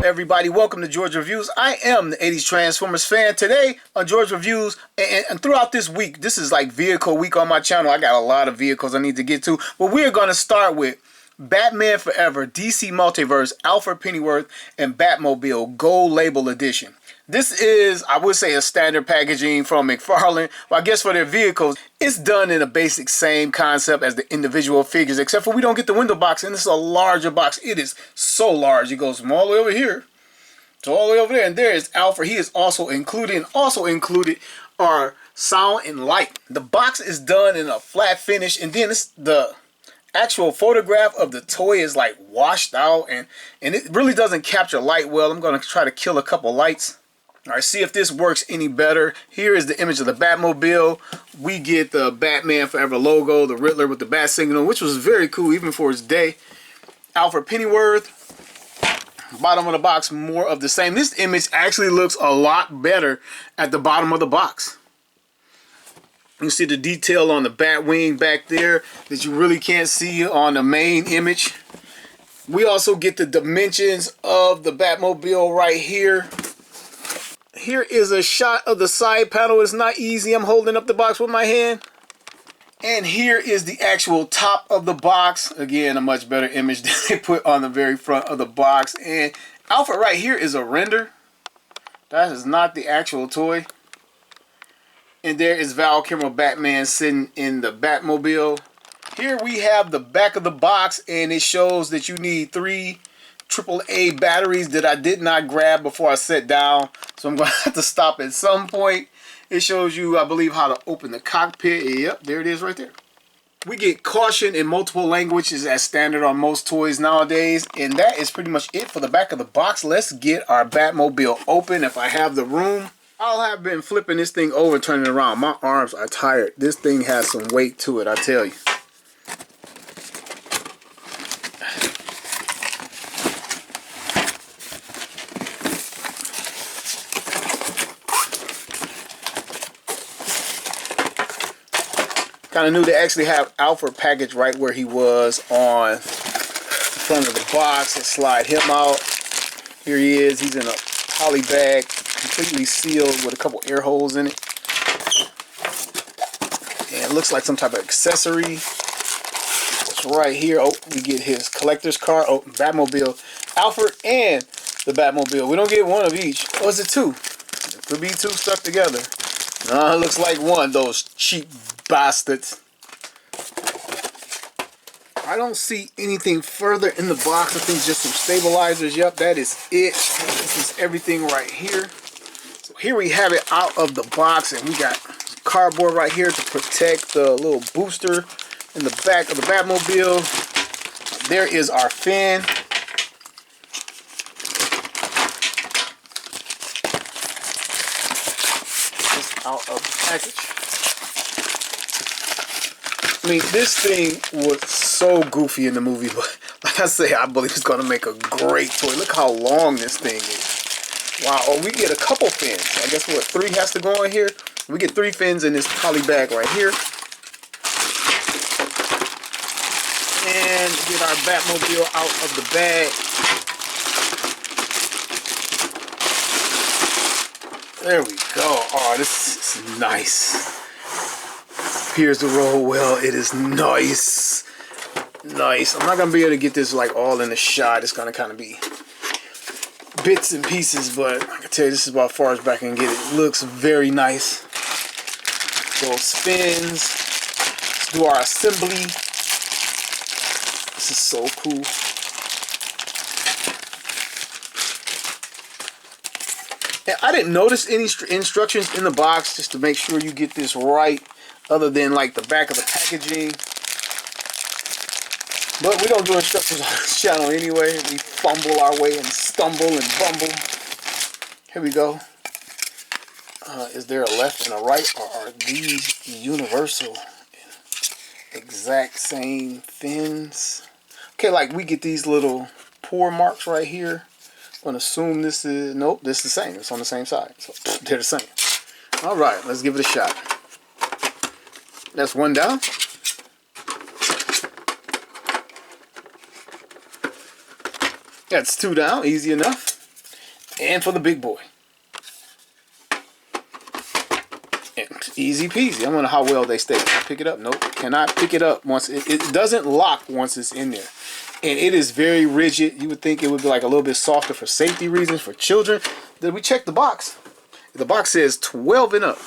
Everybody, welcome to George Reviews. I am the 80s Transformers fan. Today on George Reviews, and throughout this week, this is like vehicle week on my channel. I got a lot of vehicles I need to get to, but we're going to start with Batman Forever, DC Multiverse, Alfred Pennyworth, and Batmobile Gold Label Edition. This is, I would say, a standard packaging from McFarlane. Well, I guess for their vehicles, it's done in a basic same concept as the individual figures, except for we don't get the window box, and this is a larger box. It is so large. It goes from all the way over here to all the way over there, and there is Alfred. He is also included, and also included are sound and light. The box is done in a flat finish, and then it's the actual photograph of the toy is like washed out, and it really doesn't capture light well. I'm going to try to kill a couple lights. All right, see if this works any better. Here is the image of the Batmobile. We get the Batman Forever logo, the Riddler with the bat signal, which was very cool even for its day. Alfred Pennyworth. Bottom of the box, more of the same. This image actually looks a lot better at the bottom of the box. You see the detail on the bat wing back there that you really can't see on the main image. We also get the dimensions of the Batmobile right here. Here is a shot of the side panel. It's not easy. I'm holding up the box with my hand. And here is the actual top of the box. Again, a much better image than they put on the very front of the box. And Alfred right here is a render. That is not the actual toy. And there is Val Kilmer Batman sitting in the Batmobile. Here we have the back of the box, and it shows that you need 3 AAA batteries that I did not grab before I sat down. So I'm going to have to stop at some point. It shows you, I believe, how to open the cockpit. Yep, there it is right there. We get caution in multiple languages as standard on most toys nowadays. And that is pretty much it for the back of the box. Let's get our Batmobile open if I have the room. I'll have been flipping this thing over and turning it around. My arms are tired. This thing has some weight to it, I tell you. Kind of new to actually have Alfred packaged right where he was on the front of the box and slide him out. Here he is. He's in a poly bag, completely sealed with a couple air holes in it. And it looks like some type of accessory. It's right here. Oh, we get his collector's card. Oh, Batmobile. Alfred and the Batmobile. We don't get one of each. Or is it 2? It could be 2 stuck together. No, it looks like one. Those cheap bastards. I don't see anything further in the box. I think just some stabilizers. Yep, that is it. This is everything right here. So here we have it out of the box, and we got cardboard right here to protect the little booster in the back of the Batmobile. There is our fin. Just out of the package. I mean, this thing was so goofy in the movie, but like I say, I believe it's going to make a great toy. Look how long this thing is. Wow, oh, we get a couple fins. I guess what, 3 has to go in here? We get 3 fins in this poly bag right here. And get our Batmobile out of the bag. There we go. Oh, this is nice. Appears to roll well. It is nice. Nice. I'm not going to be able to get this like all in the shot. It's going to kind of be bits and pieces, but I can tell you this is about as far as back I can get it. It looks very nice. Those fins. Let's do our assembly. This is so cool. And I didn't notice any instructions in the box just to make sure you get this right, other than like the back of the packaging. But we don't do instructions on this channel anyway. We fumble our way and stumble and bumble. Here we go. Is there a left and a right, or are these universal? Exact same fins. Okay, like we get these little pour marks right here. I'm going to assume this is, nope, this is the same. It's on the same side. So they're the same. All right, let's give it a shot. That's one down. That's 2 down, easy enough. And for the big boy. And easy peasy. I wonder how well they stay. Can I pick it up? Nope. Cannot pick it up once. It doesn't lock once it's in there. And it is very rigid. You would think it would be like a little bit softer for safety reasons for children. Then we checked the box. The box says 12 and up.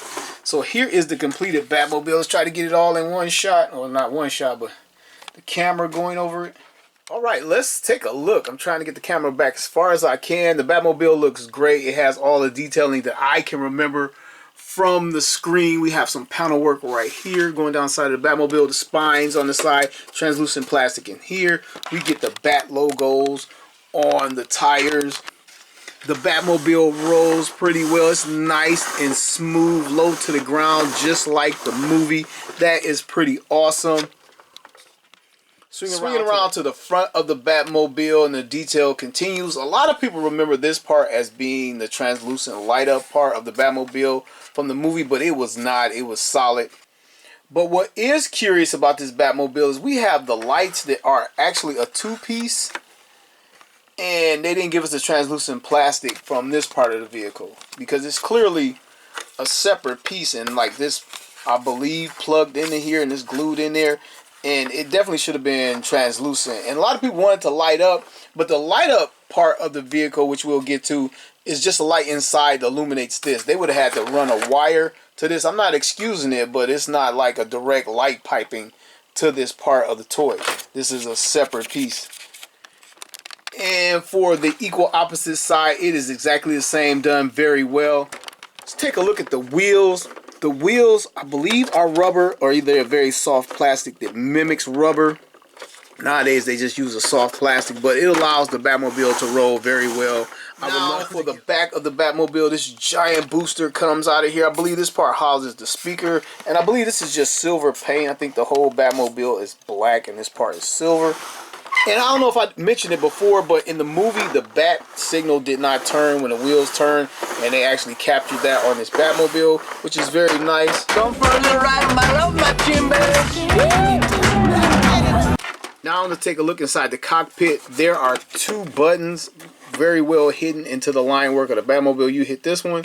So here is the completed Batmobile. Let's try to get it all in one shot. Or not one shot, but the camera going over it. All right, let's take a look. I'm trying to get the camera back as far as I can. The Batmobile looks great. It has all the detailing that I can remember from the screen. We have some panel work right here going down the side of the Batmobile. The spines on the side, translucent plastic in here. We get the Bat logos on the tires. The Batmobile rolls pretty well. It's nice and smooth, low to the ground, just like the movie. That is pretty awesome. Swinging around to the front of the Batmobile, and the detail continues. A lot of people remember this part as being the translucent light up part of the Batmobile from the movie, but it was not. It was solid. But what is curious about this Batmobile is we have the lights that are actually a two-piece, and they didn't give us the translucent plastic from this part of the vehicle because it's clearly a separate piece, and like this, I believe, plugged into here and it's glued in there. And it definitely should have been translucent. And a lot of people wanted to light up, but the light up part of the vehicle, which we'll get to, is just a light inside that illuminates this. They would have had to run a wire to this. I'm not excusing it, but it's not like a direct light piping to this part of the toy. This is a separate piece. And for the equal opposite side, it is exactly the same, done very well. Let's take a look at the wheels. The wheels, I believe, are rubber or either a very soft plastic that mimics rubber. Nowadays, they just use a soft plastic, but it allows the Batmobile to roll very well. Now, for the back of the Batmobile, this giant booster comes out of here. I believe this part houses the speaker, and I believe this is just silver paint. I think the whole Batmobile is black, and this part is silver. And I don't know if I mentioned it before, but in the movie, the bat signal did not turn when the wheels turn, and they actually captured that on this Batmobile, which is very nice. Come from the right, my love, my Now I'm going to take a look inside the cockpit. There are two buttons very well hidden into the line work of the Batmobile. You hit this one,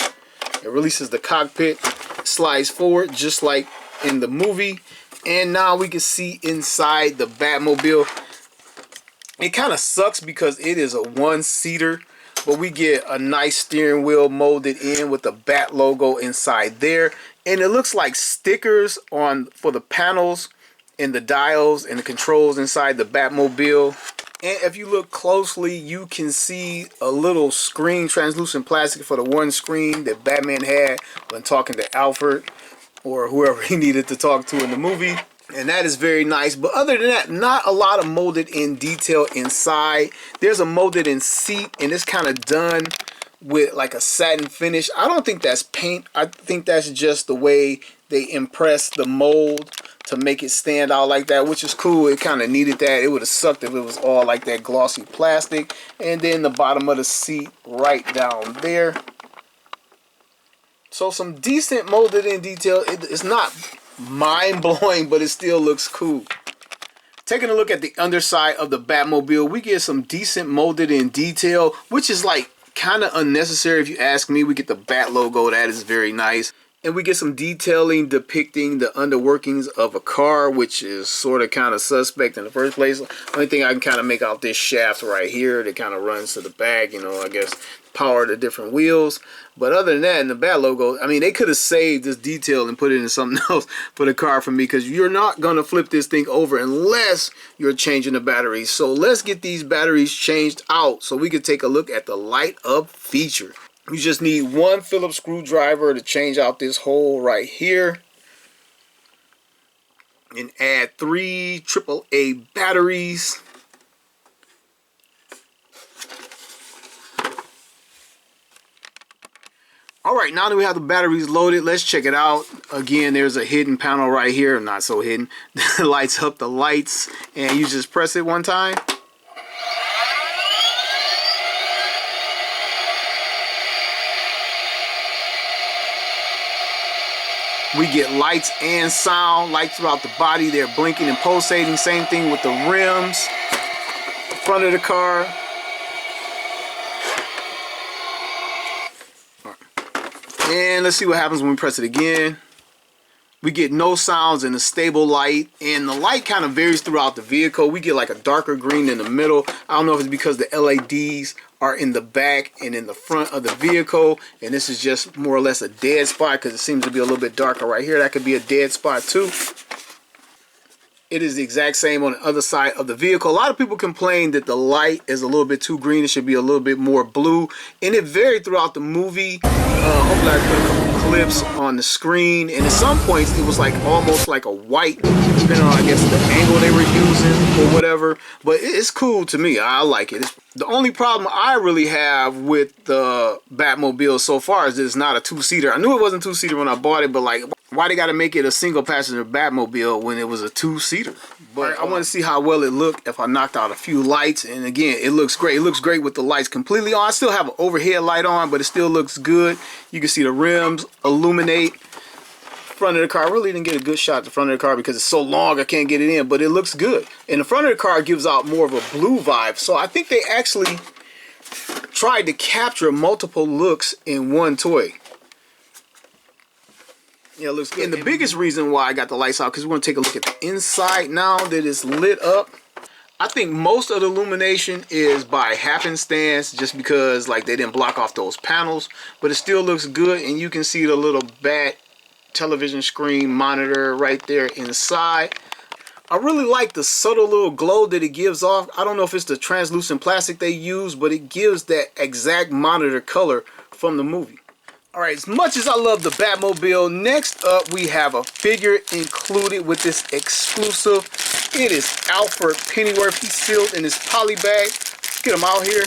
it releases the cockpit, slides forward just like in the movie, and now we can see inside the Batmobile. It kind of sucks because it is a one-seater, but we get a nice steering wheel molded in with the Bat logo inside there. And it looks like stickers on for the panels and the dials and the controls inside the Batmobile. And if you look closely, you can see a little screen, translucent plastic for the one screen that Batman had when talking to Alfred or whoever he needed to talk to in the movie. And that is very nice. But other than that, not a lot of molded in detail inside. There's a molded in seat, and it's kind of done with like a satin finish. I don't think that's paint. I think that's just the way they impress the mold to make it stand out like that, which is cool. It kind of needed that. It would have sucked if it was all like that glossy plastic. And then the bottom of the seat right down there. So some decent molded in detail. It's not mind-blowing, but it still looks cool. Taking a look at the underside of the Batmobile, we get some decent molded in detail, which is like kind of unnecessary if you ask me. We get the Bat logo. That is very nice. And we get some detailing depicting the underworkings of a car, which is sort of kind of suspect in the first place. Only thing I can kind of make out this shaft right here that kind of runs to the back, you know, I guess power the different wheels. But other than that, in the Bat logo, I mean, they could have saved this detail and put it in something else for the car for me, because you're not going to flip this thing over unless you're changing the batteries. So let's get these batteries changed out so we can take a look at the light up feature. You just need one Phillips screwdriver to change out this hole right here. And add 3 AAA batteries. Alright, now that we have the batteries loaded, let's check it out. Again, there's a hidden panel right here. Not so hidden. That lights up the lights. And you just press it one time. We get lights and sound, lights throughout the body. They're blinking and pulsating. Same thing with the rims, the front of the car. And let's see what happens when we press it again. We get no sounds and a stable light, and the light kind of varies throughout the vehicle. We get like a darker green in the middle. I don't know if it's because the LEDs are in the back and in the front of the vehicle, and this is just more or less a dead spot because it seems to be a little bit darker right here. That could be a dead spot too. It is the exact same on the other side of the vehicle. A lot of people complain that the light is a little bit too green. It should be a little bit more blue, and it varied throughout the movie. Hopefully I put a couple clips on the screen, and at some points it was like almost like a white, depending on I guess the angle they were using or whatever. But it's cool to me. I like it. The only problem I really have with the Batmobile so far is that it's not a two-seater. I knew it wasn't two-seater when I bought it, but like, why they got to make it a single-passenger Batmobile when it was a two-seater? But I want to see how well it looked if I knocked out a few lights. And again, it looks great. It looks great with the lights completely on. I still have an overhead light on, but it still looks good. You can see the rims illuminate. Front of the car, I really didn't get a good shot at the front of the car because it's so long I can't get it in, but it looks good. And the front of the car gives out more of a blue vibe, so I think they actually tried to capture multiple looks in one toy. Yeah, it looks good. And the biggest reason why I got the lights out, because we're going to take a look at the inside now that it's lit up. I think most of the illumination is by happenstance, just because like they didn't block off those panels, but it still looks good, and you can see the little bat television screen monitor right there inside. I really like the subtle little glow that it gives off. I don't know if it's the translucent plastic they use, but it gives that exact monitor color from the movie. Alright, as much as I love the Batmobile, next up we have a figure included with this exclusive. It is Alfred Pennyworth. He's sealed in his poly bag. Let's get him out here.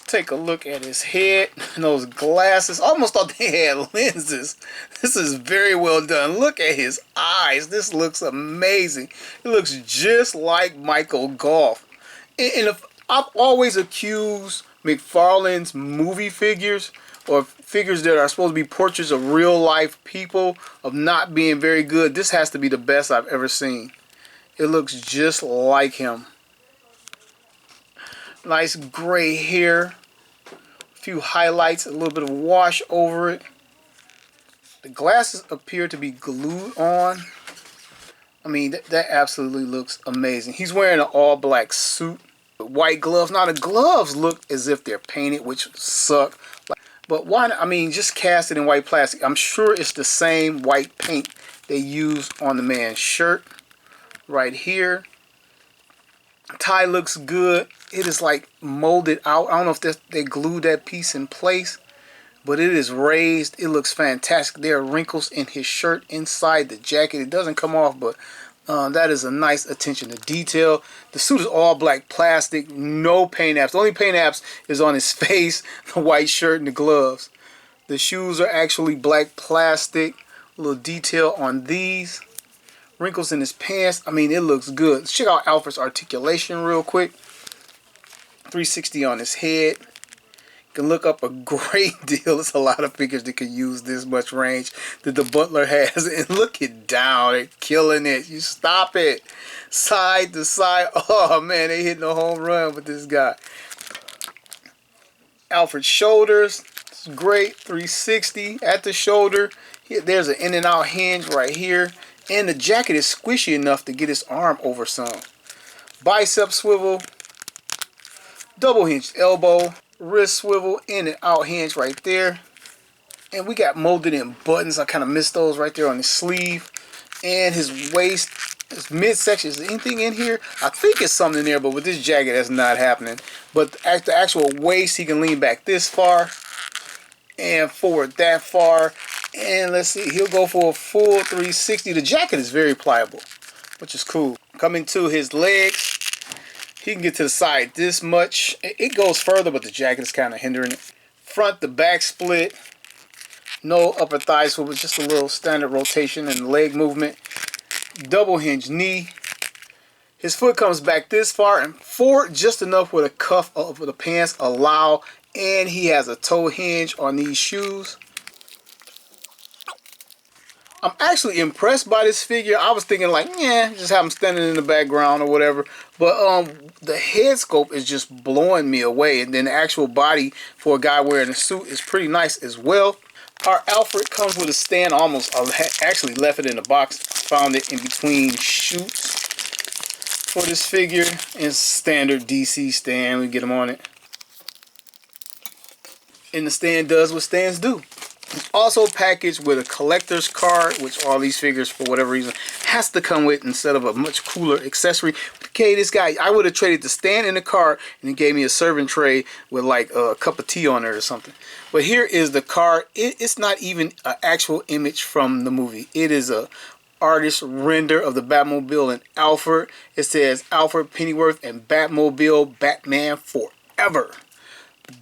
Take a look at his head and those glasses. Almost thought they had lenses. This is very well done. Look at his eyes. This looks amazing. It looks just like Michael Goff. And I've always accused McFarlane's movie figures, or figures that are supposed to be portraits of real life people, of not being very good. This has to be the best I've ever seen. It looks just like him. Nice gray hair. Few highlights, a little bit of wash over it. The glasses appear to be glued on. I mean, that absolutely looks amazing. He's wearing an all-black suit with white gloves. Now, the gloves look as if they're painted, which suck. But why not? I mean, just cast it in white plastic. I'm sure it's the same white paint they used on the man's shirt right here. Tie looks good. It is like molded out. I don't know if they glued that piece in place, but it is raised. It looks fantastic. There are wrinkles in his shirt inside the jacket. It doesn't come off, but that is a nice attention to detail. The suit is all black plastic, no paint apps. The only paint apps is on his face, the white shirt, and the gloves. The shoes are actually black plastic. A little detail on these. Wrinkles in his pants. I mean, it looks good. Let's check out Alfred's articulation real quick. 360 on his head. You can look up a great deal. There's a lot of figures that could use this much range that the Butler has. And look it down. They're killing it. You stop it. Side to side. Oh, man, they hitting a home run with this guy. Alfred's shoulders. It's great. 360 at the shoulder. There's an in and out hinge right here. And the jacket is squishy enough to get his arm over some. Bicep swivel. Double hinged elbow. Wrist swivel. In and out hinge right there. And we got molded in buttons. I kind of missed those right there on his sleeve. And his waist. His midsection. Is there anything in here? I think it's something in there, but with this jacket that's not happening. But at the actual waist, he can lean back this far. And forward that far. And let's see, he'll go for a full 360. The jacket is very pliable, which is cool. Coming to his legs, he can get to the side this much. It goes further, but the jacket is kind of hindering it. Front to back split. No upper thigh swivel, just a little standard rotation and leg movement. Double hinge knee. His foot comes back this far and forward just enough where the cuff of the pants allow. And he has a toe hinge on these shoes. I'm actually impressed by this figure. I was thinking like, yeah, just have him standing in the background or whatever. But the head sculpt is just blowing me away. And then the actual body for a guy wearing a suit is pretty nice as well. Our Alfred comes with a stand. Almost, I actually left it in the box. Found it in between shoots for this figure. It's standard DC stand. We get them on it. And the stand does what stands do. It's also packaged with a collector's card, which all these figures, for whatever reason, has to come with instead of a much cooler accessory. Okay, this guy, I would have traded the stand and the card, and he gave me a serving tray with like a cup of tea on it or something. But here is the card. It's not even an actual image from the movie. It is a artist render of the Batmobile and Alfred. It says Alfred Pennyworth and Batmobile Batman Forever.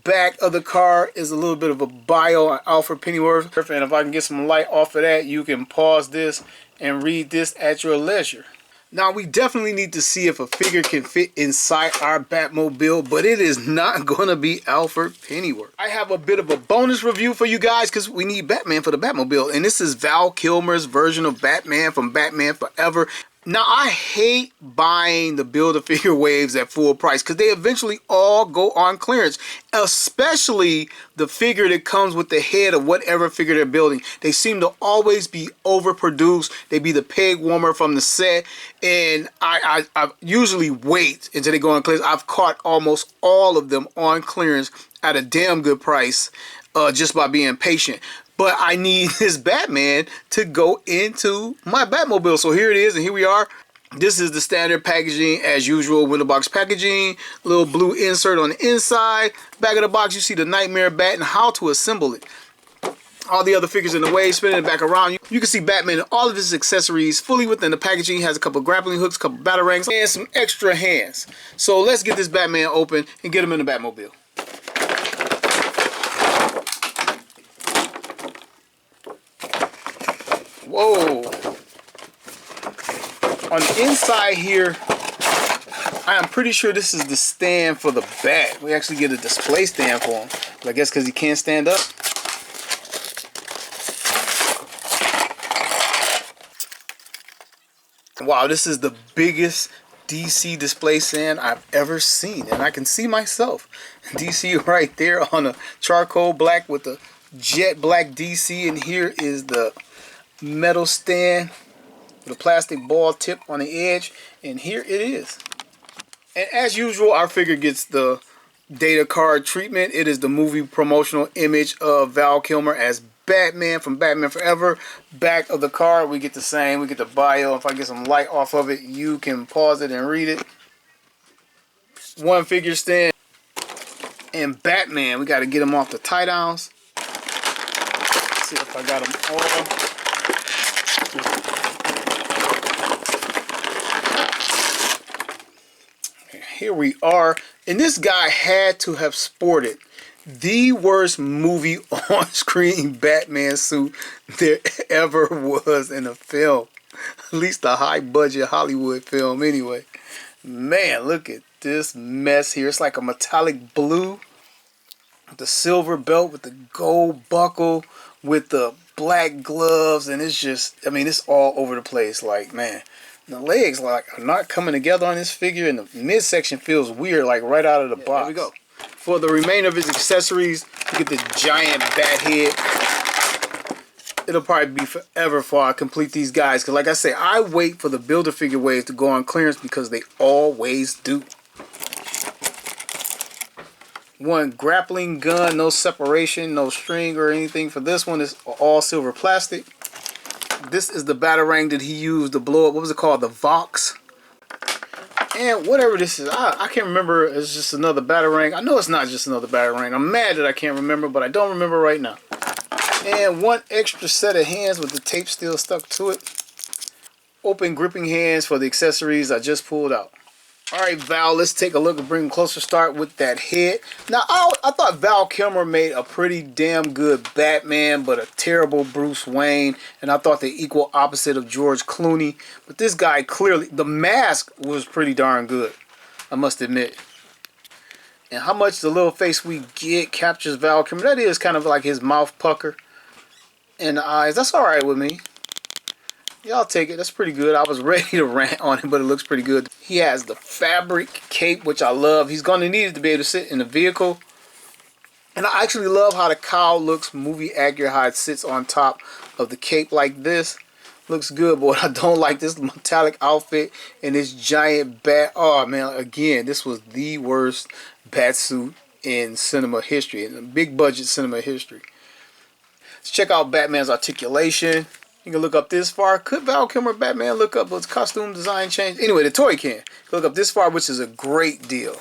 Back of the card is a little bit of a bio on Alfred Pennyworth, and if I can get some light off of that, you can pause this and read this at your leisure. Now, we definitely need to see if a figure can fit inside our Batmobile, but it is not going to be Alfred Pennyworth. I have a bit of a bonus review for you guys because we need Batman for the Batmobile, and this is Val Kilmer's version of Batman from Batman Forever. Now, I hate buying the Build-A-Figure waves at full price because they eventually all go on clearance, especially the figure that comes with the head of whatever figure they're building. They seem to always be overproduced. They be the peg warmer from the set, and I usually wait until they go on clearance. I've caught almost all of them on clearance at a damn good price just by being patient. But I need this Batman to go into my Batmobile. So here it is, and here we are. This is the standard packaging as usual, window box packaging. Little blue insert on the inside. Back of the box, you see the Nightmare Bat and how to assemble it. All the other figures in the way, spinning it back around. You can see Batman and all of his accessories fully within the packaging. He has a couple grappling hooks, a couple batarangs, and some extra hands. So let's get this Batman open and get him in the Batmobile. Whoa. On the inside here, I am pretty sure this is the stand for the bat. We actually get a display stand for him. But I guess because he can't stand up. Wow, this is the biggest DC display stand I've ever seen. And I can see myself. DC right there on a charcoal black with a jet black DC. And here is the metal stand with a plastic ball tip on the edge, and here it is. And as usual, our figure gets the data card treatment. It is the movie promotional image of Val Kilmer as Batman from Batman Forever. Back of the card, we get the same. We get the bio. If I get some light off of it, you can pause it and read it. One figure stand. And Batman, we got to get him off the tie downs. Let's see if I got him all. Here we are, and this guy had to have sported the worst movie on-screen Batman suit there ever was in a film. At least a high-budget Hollywood film anyway. Man, look at this mess here. It's like a metallic blue with the silver belt with the gold buckle with the black gloves, and it's just, I mean, it's all over the place. Like, man, the legs like are not coming together on this figure, and the midsection feels weird, like right out of the box. There we go. For the remainder of his accessories, you get the giant bat head. It'll probably be forever before I complete these guys, because like I say, I wait for the Build-A-Figure waves to go on clearance because they always do. One grappling gun, no separation, no string or anything for this one. It's all silver plastic. This is the batarang that he used to blow up. What was it called? The Vox. And whatever this is, I can't remember. It's just another batarang. I know it's not just another batarang. I'm mad that I can't remember, but I don't remember right now. And one extra set of hands with the tape still stuck to it. Open gripping hands for the accessories I just pulled out. Alright, Val, let's take a look and bring a closer start with that head. Now, I thought Val Kilmer made a pretty damn good Batman, but a terrible Bruce Wayne. And I thought the equal opposite of George Clooney. But this guy clearly, the mask was pretty darn good, I must admit. And how much the little face we get captures Val Kilmer. That is kind of like his mouth pucker and the eyes. That's alright with me. Yeah, I'll take it. That's pretty good. I was ready to rant on it, but it looks pretty good. He has the fabric cape, which I love. He's going to need it to be able to sit in the vehicle. And I actually love how the cowl looks movie accurate, how it sits on top of the cape like this. Looks good, but what I don't like, this metallic outfit and this giant bat. Oh man, again, this was the worst bat suit in cinema history, in big budget cinema history. Let's check out Batman's articulation. You can look up this far. Could Val Kilmer Batman look up his costume design change? Anyway, the toy can. Look up this far, which is a great deal.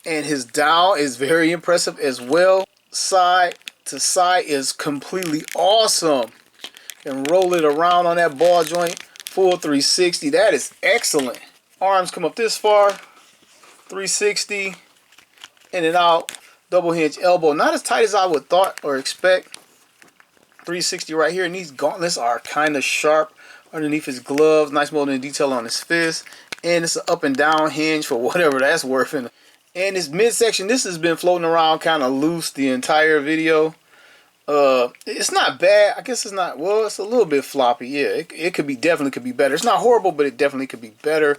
And his dial is very impressive as well. Side to side is completely awesome. And roll it around on that ball joint. Full 360. That is excellent. Arms come up this far. 360. In and out. Double hinge elbow. Not as tight as I would thought or expect. 360 right here. And these gauntlets are kind of sharp underneath his gloves. Nice molding detail on his fist. And it's an up and down hinge for whatever that's worth. And his midsection, this has been floating around kind of loose the entire video. It's not bad. I guess it's not, well, it's a little bit floppy. Yeah, it could be, definitely could be better. It's not horrible, but it definitely could be better.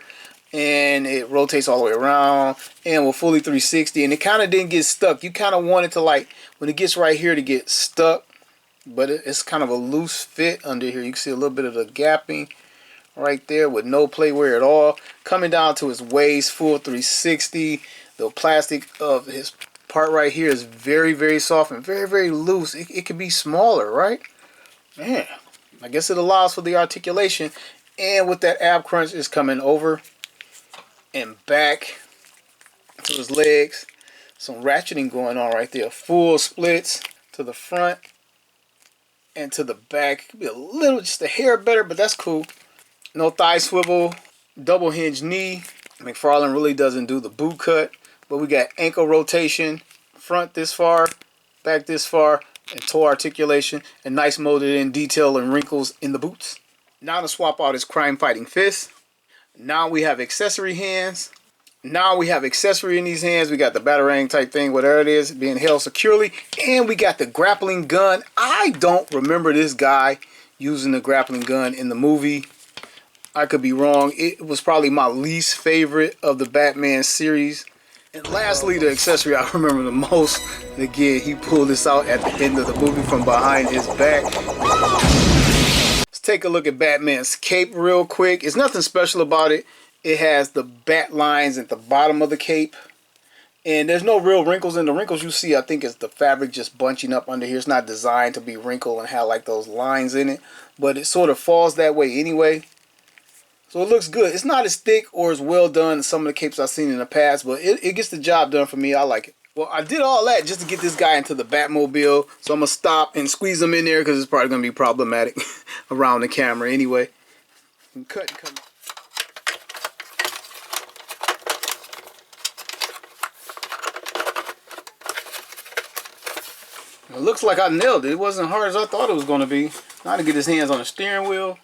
And it rotates all the way around and will fully 360. And it kind of didn't get stuck. You kind of want it to, like, when it gets right here, to get stuck. But it's kind of a loose fit under here. You can see a little bit of the gapping right there with no play wear at all. Coming down to his waist, full 360. The plastic of his part right here is very, very soft and very, very loose. It could be smaller, right? Man, I guess it allows for the articulation. And with that ab crunch, is coming over and back to his legs. Some ratcheting going on right there. Full splits to the front and to the back. It could be a little, just a hair better, but that's cool. No thigh swivel. Double hinge knee. McFarlane really doesn't do the boot cut. But we got ankle rotation, front this far, back this far, and toe articulation, and nice molded in detail and wrinkles in the boots. Now to swap out his crime fighting fist. Now we have accessory hands. Now we have accessory in these hands. We got the batarang type thing, whatever it is, being held securely. And we got the grappling gun. I don't remember this guy using the grappling gun in the movie. I could be wrong. It was probably my least favorite of the Batman series. And lastly, the accessory I remember the most. And again, he pulled this out at the end of the movie from behind his back. Let's take a look at Batman's cape real quick. It's nothing special about it. It has the bat lines at the bottom of the cape. And there's no real wrinkles. And the wrinkles you see, I think, is the fabric just bunching up under here. It's not designed to be wrinkled and have like those lines in it. But it sort of falls that way anyway. So it looks good. It's not as thick or as well done as some of the capes I've seen in the past, but it gets the job done for me. I like it. Well, I did all that just to get this guy into the Batmobile, so I'm going to stop and squeeze him in there because it's probably going to be problematic around the camera anyway. And cut and come. It looks like I nailed it. It wasn't hard as I thought it was going to be. Now to get his hands on the steering wheel.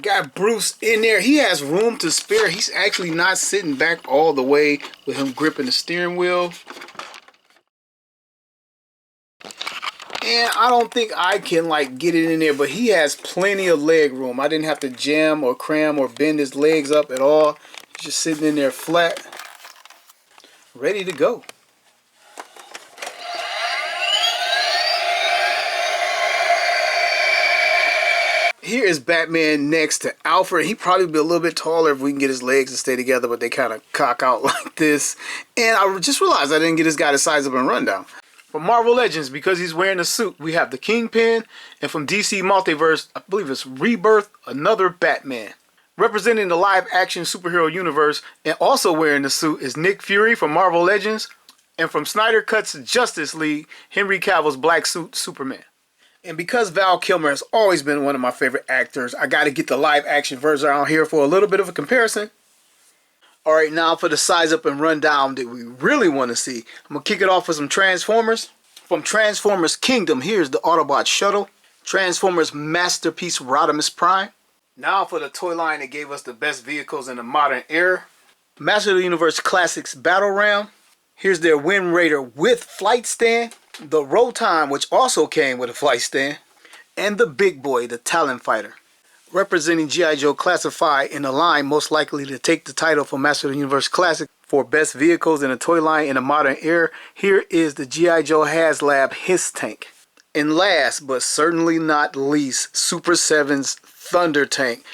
Got Bruce in there. He has room to spare. He's actually not sitting back all the way with him gripping the steering wheel. And I don't think I can like get it in there, but he has plenty of leg room. I didn't have to jam or cram or bend his legs up at all. He's just sitting in there flat, ready to go. Here is Batman next to Alfred. He'd probably be a little bit taller if we can get his legs to stay together, but they kind of cock out like this. And I just realized I didn't get this guy to size up and run down. From Marvel Legends, because he's wearing a suit, we have the Kingpin. And from DC Multiverse, I believe it's Rebirth, another Batman. Representing the live-action superhero universe and also wearing the suit is Nick Fury from Marvel Legends. And from Snyder Cut's Justice League, Henry Cavill's black suit Superman. And because Val Kilmer has always been one of my favorite actors, I got to get the live action version out here for a little bit of a comparison. Alright, now for the size up and rundown that we really want to see. I'm going to kick it off with some Transformers. From Transformers Kingdom, here's the Autobot Shuttle. Transformers Masterpiece Rodimus Prime. Now for the toy line that gave us the best vehicles in the modern era. Master of the Universe Classics Battle Ram. Here's their Wind Raider with flight stand. The Rotom, which also came with a flight stand. And the big boy, the Talon Fighter. representing G.I. Joe Classified in a line most likely to take the title for Master of the Universe Classic for best vehicles in a toy line in a modern era. Here is the G.I. Joe HasLab Hiss Tank. And last but certainly not least, Super 7's Thunder Tank.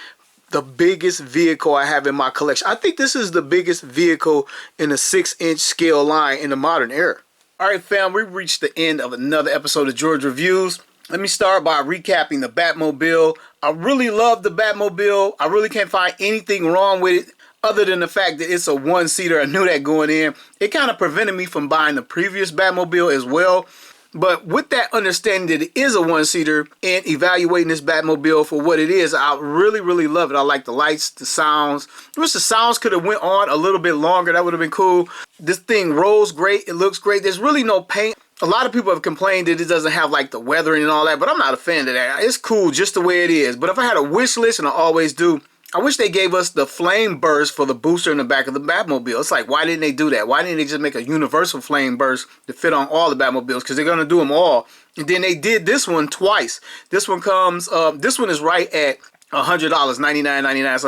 The biggest vehicle I have in my collection. I think this is the biggest vehicle in a 6-inch scale line in the modern era. Alright fam, we've reached the end of another episode of George Reviews. Let me start by recapping the Batmobile. I really love the Batmobile. I really can't find anything wrong with it other than the fact that it's a one-seater. I knew that going in. It kind of prevented me from buying the previous Batmobile as well. But with that understanding that it is a one-seater and evaluating this Batmobile for what it is, I really, really love it. I like the lights, the sounds. I wish the sounds could have went on a little bit longer. That would have been cool. This thing rolls great. It looks great. There's really no paint. A lot of people have complained that it doesn't have like the weathering and all that, but I'm not a fan of that. It's cool just the way it is. But if I had a wish list, and I always do, I wish they gave us the flame burst for the booster in the back of the Batmobile. It's like, why didn't they do that? Why didn't they just make a universal flame burst to fit on all the Batmobiles? Because they're going to do them all. And then they did this one twice. This one comes, this one is right at $100, $99.99, it's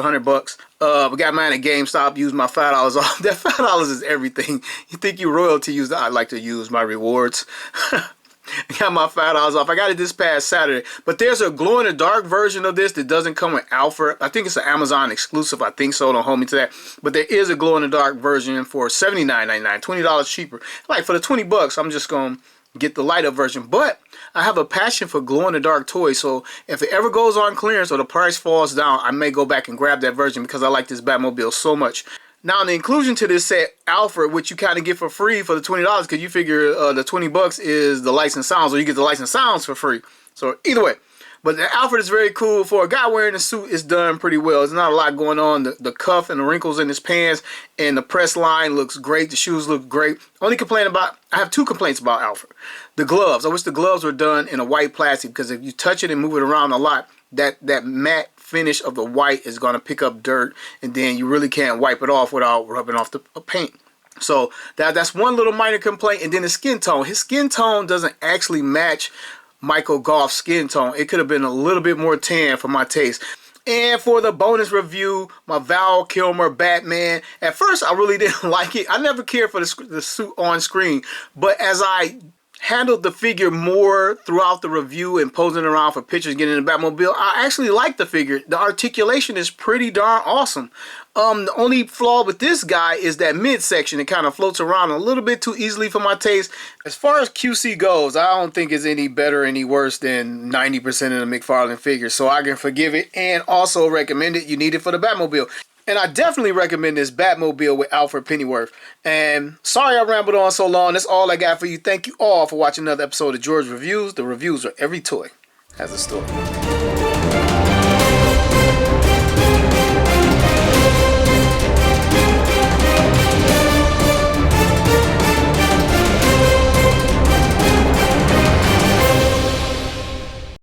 $100. We got mine at GameStop, used my $5 off. That $5 is everything. You think you royalty use that? I like to use my rewards. I got my $5 off. I got it this past Saturday. But there's a glow-in-the-dark version of this that doesn't come with Alfred. I think it's an Amazon exclusive. I think so. Don't hold me to that. But there is a glow-in-the-dark version for $79.99, $20 cheaper. Like for the $20, I'm just going to get the light-up version. But I have a passion for glow-in-the-dark toys. So if it ever goes on clearance or the price falls down, I may go back and grab that version because I like this Batmobile so much. Now, the inclusion to this set, Alfred, which you kind of get for free for the $20 because you figure the $20 is the lights and sounds, or you get the lights and sounds for free. So either way. But the Alfred is very cool. For a guy wearing a suit, it's done pretty well. There's not a lot going on. The cuff and the wrinkles in his pants and the press line looks great. The shoes look great. Only complaint about, I have two complaints about Alfred. The gloves. I wish the gloves were done in a white plastic because if you touch it and move it around a lot, that matte finish of the white is going to pick up dirt, and then you really can't wipe it off without rubbing off the paint. So that's one little minor complaint. And then the skin tone. His skin tone doesn't actually match Michael Goff's skin tone. It could have been a little bit more tan for my taste. And for the bonus review, my Val Kilmer Batman. At first, I really didn't like it. I never cared for the suit on screen. But as I handled the figure more throughout the review and posing around for pictures getting in the Batmobile, I actually like the figure. The articulation is pretty darn awesome. The only flaw with this guy is that midsection. It kind of floats around a little bit too easily for my taste. As far as QC goes, I don't think it's any better, any worse than 90% of the McFarlane figures, so I can forgive it and also recommend it. You need it for the Batmobile. And I definitely recommend this Batmobile with Alfred Pennyworth. And sorry I rambled on so long. That's all I got for you. Thank you all for watching another episode of George Reviews. The reviews are every toy has a story.